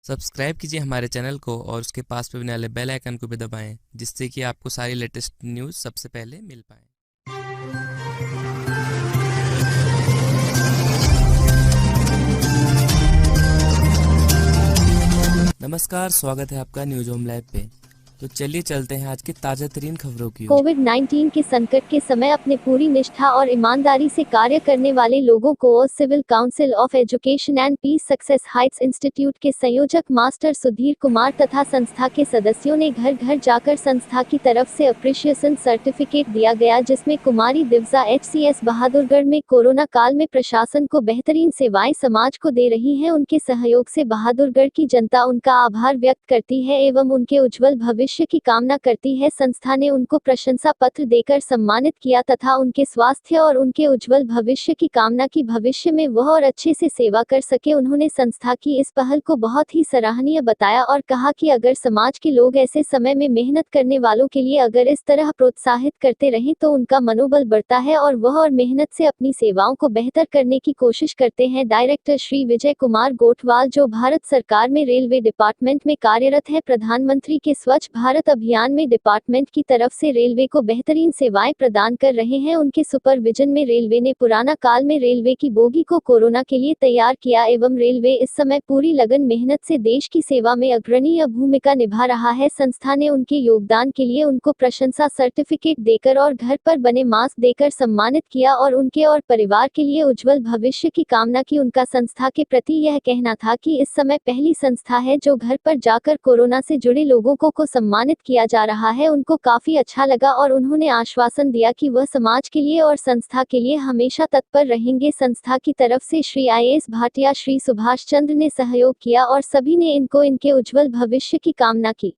Subscribe कीजिए हमारे channel को और उसके पास पे बनने वाले बेल आइकन को भी दबाएं, जिससे कि आपको सारी लेटेस्ट न्यूज़ सबसे पहले मिल पाए। नमस्कार, स्वागत है आपका न्यूज होम लाइव पे। तो चलिए चलते हैं आज की ताज़ा तरीन खबरों की ओर। कोविड-19 के संकट के समय अपने पूरी निष्ठा और ईमानदारी से कार्य करने वाले लोगों को civil council of education and peace success heights institute के संयोजक मास्टर सुधीर कुमार तथा संस्था के सदस्यों ने घर घर जाकर संस्था की तरफ से अप्रिशिएशन सर्टिफिकेट दिया गया, जिसमें कुमारी दिव्जा HCS बहादुरगढ़ में कोरोना काल में प्रशासन को बेहतरीन सेवाएं समाज को दे रही हैं। उनके सहयोग से बहादुरगढ़ की जनता उनका आभार व्यक्त करती है एवं उनके उज्जवल भविष्य की कामना करती है। संस्था ने उनको प्रशंसा पत्र देकर सम्मानित किया तथा उनके स्वास्थ्य और उनके उज्जवल भविष्य की कामना की भविष्य में वह और अच्छे से सेवा कर सके। उन्होंने संस्था की इस पहल को बहुत ही सराहनीय बताया और कहा कि अगर समाज के लोग ऐसे समय में मेहनत करने वालों के लिए अगर इस तरह प्रोत्साहित करते रहें तो उनका मनोबल बढ़ता है और वह और मेहनत से अपनी सेवाओं को बेहतर करने की कोशिश करते हैं। डायरेक्टर श्री विजय कुमार गोठवाल, जो भारत सरकार में रेलवे डिपार्टमेंट में कार्यरत है, प्रधानमंत्री के स्वच्छ भारत अभियान में डिपार्टमेंट की तरफ से रेलवे को बेहतरीन सेवाएं प्रदान कर रहे हैं। उनके सुपरविजन में रेलवे ने पुराना काल में रेलवे की बोगी को कोरोना के लिए तैयार किया एवं रेलवे इस समय पूरी लगन मेहनत से देश की सेवा में अग्रणीय भूमिका निभा रहा है। संस्था ने उनके योगदान के लिए उनको प्रशंसा सर्टिफिकेट देकर और घर पर बने मास्क देकर सम्मानित किया और उनके और परिवार के लिए उज्जवल भविष्य की कामना की। उनका संस्था के प्रति यह कहना था कि इस समय पहली संस्था है जो घर पर जाकर कोरोना से जुड़े लोगों को सम्मानित किया जा रहा है। उनको काफी अच्छा लगा और उन्होंने आश्वासन दिया कि वह समाज के लिए और संस्था के लिए हमेशा तत्पर रहेंगे। संस्था की तरफ से श्री IAS भाटिया, श्री सुभाष चंद्र ने सहयोग किया और सभी ने इनको इनके उज्जवल भविष्य की कामना की।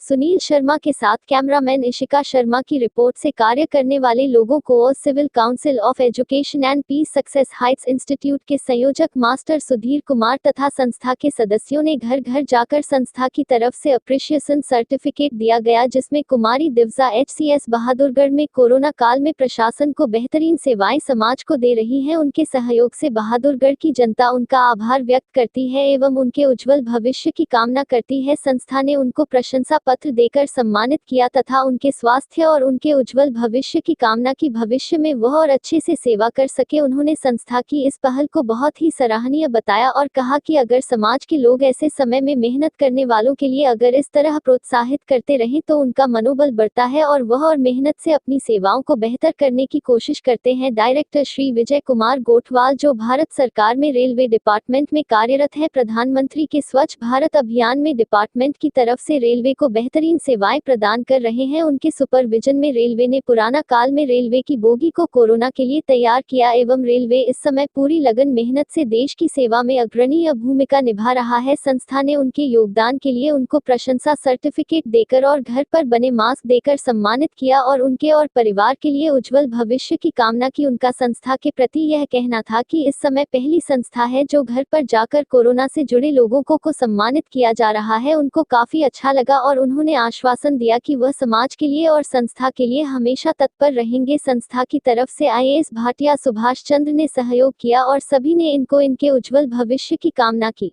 सुनील शर्मा के साथ कैमरामैन इशिका शर्मा की रिपोर्ट से कार्य करने वाले लोगों को civil council of education and peace success heights institute के संयोजक मास्टर सुधीर कुमार तथा संस्था के सदस्यों ने घर घर जाकर संस्था की तरफ से अप्रिशिएशन सर्टिफिकेट दिया गया, जिसमें कुमारी दिव्जा HCS बहादुरगढ़ में कोरोना काल में प्रशासन को बेहतरीन सेवाएं समाज को दे रही हैं। उनके सहयोग से बहादुरगढ़ की जनता उनका आभार व्यक्त करती है एवं उनके उज्जवल भविष्य की कामना करती है। संस्था ने उनको प्रशंसा पत्र देकर सम्मानित किया तथा उनके स्वास्थ्य और उनके उज्जवल भविष्य की कामना की भविष्य में वह और अच्छे से सेवा कर सके। उन्होंने संस्था की इस पहल को बहुत ही सराहनीय बताया और कहा कि अगर समाज के लोग ऐसे समय में मेहनत करने वालों के लिए अगर इस तरह प्रोत्साहित करते रहें तो उनका मनोबल बढ़ता है और वह और मेहनत से अपनी सेवाओं को बेहतर करने की कोशिश करते हैं। डायरेक्टर श्री विजय कुमार गोठवाल, जो भारत सरकार में रेलवे डिपार्टमेंट में कार्यरत है, प्रधानमंत्री के स्वच्छ भारत अभियान में डिपार्टमेंट की तरफ से रेलवे को बेहतरीन सेवाएं प्रदान कर रहे हैं। उनके सुपरविजन में रेलवे ने पुराना काल में रेलवे की बोगी को कोरोना के लिए तैयार किया एवं रेलवे इस समय पूरी लगन मेहनत से देश की सेवा में अग्रणीय भूमिका निभा रहा है। संस्था ने उनके योगदान के लिए उनको प्रशंसा सर्टिफिकेट देकर और घर पर बने मास्क देकर सम्मानित किया और उनके और परिवार के लिए उज्जवल भविष्य की कामना की। उनका संस्था के प्रति यह कहना था कि इस समय पहली संस्था है जो घर पर जाकर कोरोना से जुड़े लोगों को सम्मानित किया जा रहा है। उनको काफी अच्छा लगा और उन्होंने आश्वासन दिया कि वह समाज के लिए और संस्था के लिए हमेशा तत्पर रहेंगे। संस्था की तरफ से IAS भाटिया, सुभाष चंद्र ने सहयोग किया और सभी ने इनको इनके उज्जवल भविष्य की कामना की।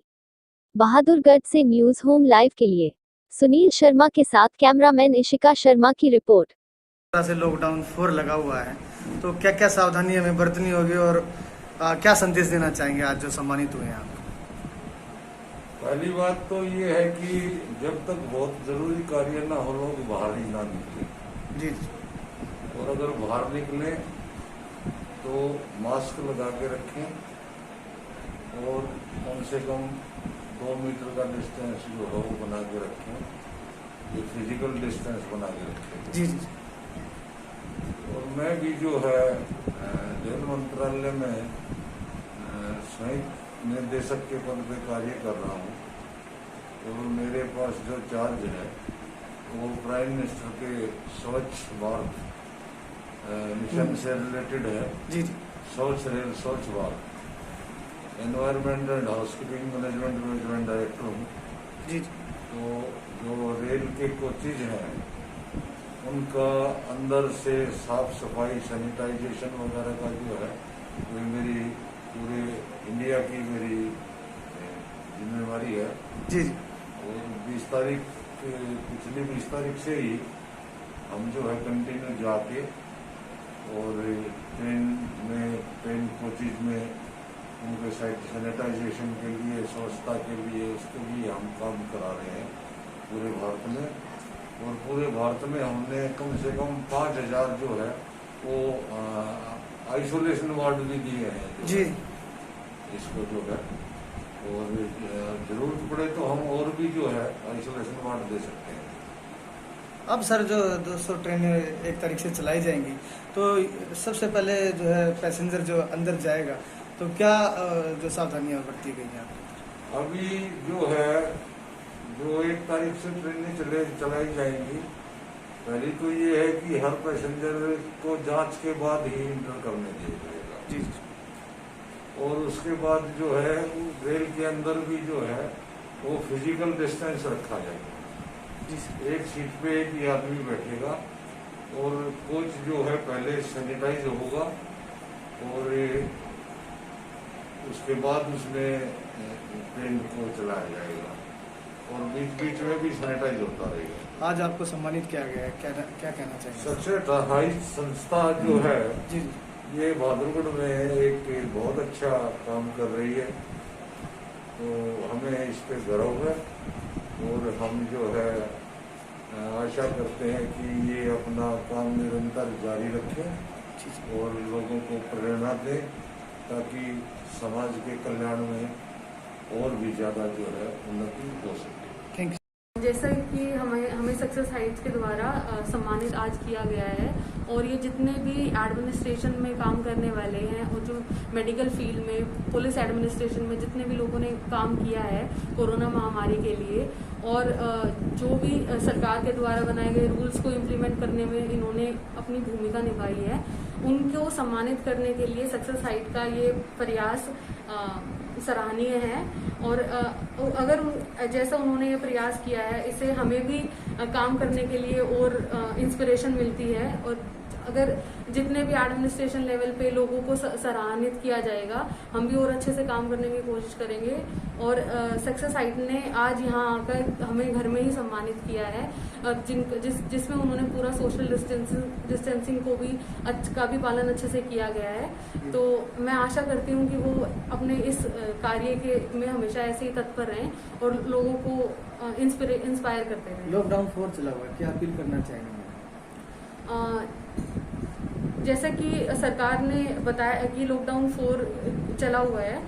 बहादुरगढ़ से न्यूज होम लाइव के लिए सुनील शर्मा के साथ कैमरामैन इशिका शर्मा की रिपोर्ट। से लॉकडाउन 4 लगा हुआ है, तो क्या क्या सावधानी हमें बरतनी होगी और क्या संदेश देना चाहेंगे आज जो सम्मानित हुए हैं आप? पहली बात तो ये है कि जब तक बहुत जरूरी कार्य ना हो लोग बाहर ही ना निकले जी, और अगर बाहर निकले तो मास्क लगा के रखें और कम से कम 2 मीटर का डिस्टेंस जो है वो बना के रखें, ये फिजिकल डिस्टेंस बना के रखें जी जी। और मैं भी जो है रेल मंत्रालय में संयुक्त निर्देशक के पद पे कार्य कर रहा हूँ और मेरे पास जो चार्ज है वो प्राइम मिनिस्टर के स्वच्छ भारत मिशन से रिलेटेड है जी जी। स्वच्छ रेल स्वच्छ Bharat, environment and housekeeping management director हूँ जी। तो जो रेल के कोचेज हैं उनका अंदर से साफ सफाई सैनिटाइजेशन वगैरह का जो है वो मेरी पूरे इंडिया की मेरी जिम्मेवारी है। जी जी। और 20 तारीख पिछली 20 तारीख से ही हम जो है कंटिन्यू जाके और ट्रेन कोचेज में उनके साइड सैनिटाइजेशन के लिए, स्वच्छता के लिए, उसके लिए हम काम करा रहे हैं पूरे भारत में। और पूरे भारत में हमने कम से कम 5000 जो है वो आइसोलेशन वार्ड भी दिए हैं जी। इसको जो है, और जरूरत पड़े तो हम और भी जो है आइसोलेशन वार्ड दे सकते हैं। अब सर जो 200 ट्रेनें 1 तारीख से चलाई जाएंगी, तो सबसे पहले जो है पैसेंजर जो अंदर जाएगा तो क्या जो सावधानियां बरती गई हैं? अभी जो है जो 1 तारीख से ट्रेनें चलाई जाएंगी, पहली तो ये है कि हर पैसेंजर को जांच के बाद ही इंटर करने दिया जाएगा जी। और उसके बाद जो है रेल के अंदर भी जो है वो फिजिकल डिस्टेंस रखा जाएगा जी। एक सीट पे एक ही आदमी बैठेगा और कोच जो है पहले सैनिटाइज होगा और उसके बाद उसमें ट्रेन को चलाया जाएगा और बीच बीच में भी सैनिटाइज होता रहेगा। आज आपको सम्मानित किया गया है, क्या कहना चाहिए? सबसे हाई संस्था जो है जी ये बहादुरगढ़ में एक बहुत अच्छा काम कर रही है, तो हमें इस पे गर्व है और हम जो है आशा करते हैं कि ये अपना काम निरंतर जारी रखें और लोगों को प्रेरणा दें ताकि समाज के कल्याण में और भी ज़्यादा जो है उन्नति हो सके। Thank you. जैसा कि हमें सक्सेस हाइट्स के द्वारा सम्मानित आज किया गया है और ये जितने भी एडमिनिस्ट्रेशन में काम करने वाले हैं और जो मेडिकल फील्ड में, पुलिस एडमिनिस्ट्रेशन में जितने भी लोगों ने काम किया है कोरोना महामारी के लिए और जो भी सरकार के द्वारा बनाए गए रूल्स को इम्प्लीमेंट करने में इन्होंने अपनी भूमिका निभाई है, उनको सम्मानित करने के लिए सक्सेस हाइट का ये प्रयास सराहनीय है। और अगर जैसा उन्होंने ये प्रयास किया है, इससे हमें भी काम करने के लिए और इंस्पिरेशन मिलती है और अगर जितने भी एडमिनिस्ट्रेशन लेवल पे लोगों को सराहनित किया जाएगा, हम भी और अच्छे से काम करने की कोशिश करेंगे। और सक्सेस हाइट ने आज यहाँ आकर हमें घर में ही सम्मानित किया है, जिसमें उन्होंने पूरा सोशल डिस्टेंसिंग का भी पालन अच्छे से किया गया है। तो मैं आशा करती हूँ कि वो अपने इस कार्य में हमेशा ऐसे ही तत्पर रहें और लोगों को इंस्पायर करते रहें। लॉकडाउन 4 चला हुआ है, क्या अपील करना चाहेंगे? जैसा कि सरकार ने बताया कि लॉकडाउन 4 चला हुआ है,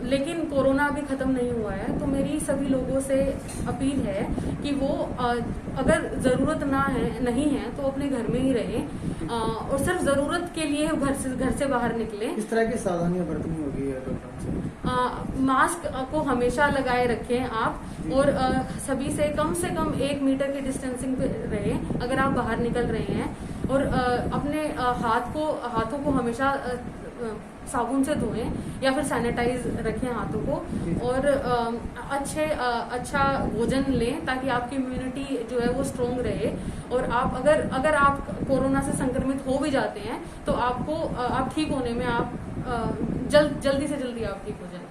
लेकिन कोरोना अभी खत्म नहीं हुआ है, तो मेरी सभी लोगों से अपील है कि वो अगर जरूरत नहीं है तो अपने घर में ही रहें और सिर्फ जरूरत के लिए घर से बाहर निकलें। इस तरह की सावधानियां बरतनी होगी लॉकडाउन से? मास्क को हमेशा लगाए रखें आप और सभी से कम 1 मीटर की डिस्टेंसिंग पे रहें अगर आप बाहर निकल रहे हैं और अपने हाथों को हमेशा साबुन से धोएं या फिर सैनिटाइज रखें हाथों को और अच्छा भोजन लें ताकि आपकी इम्यूनिटी जो है वो स्ट्रोंग रहे। और आप अगर आप कोरोना से संक्रमित हो भी जाते हैं तो आप ठीक होने में आप जल्दी से जल्दी आप ठीक हो जाए।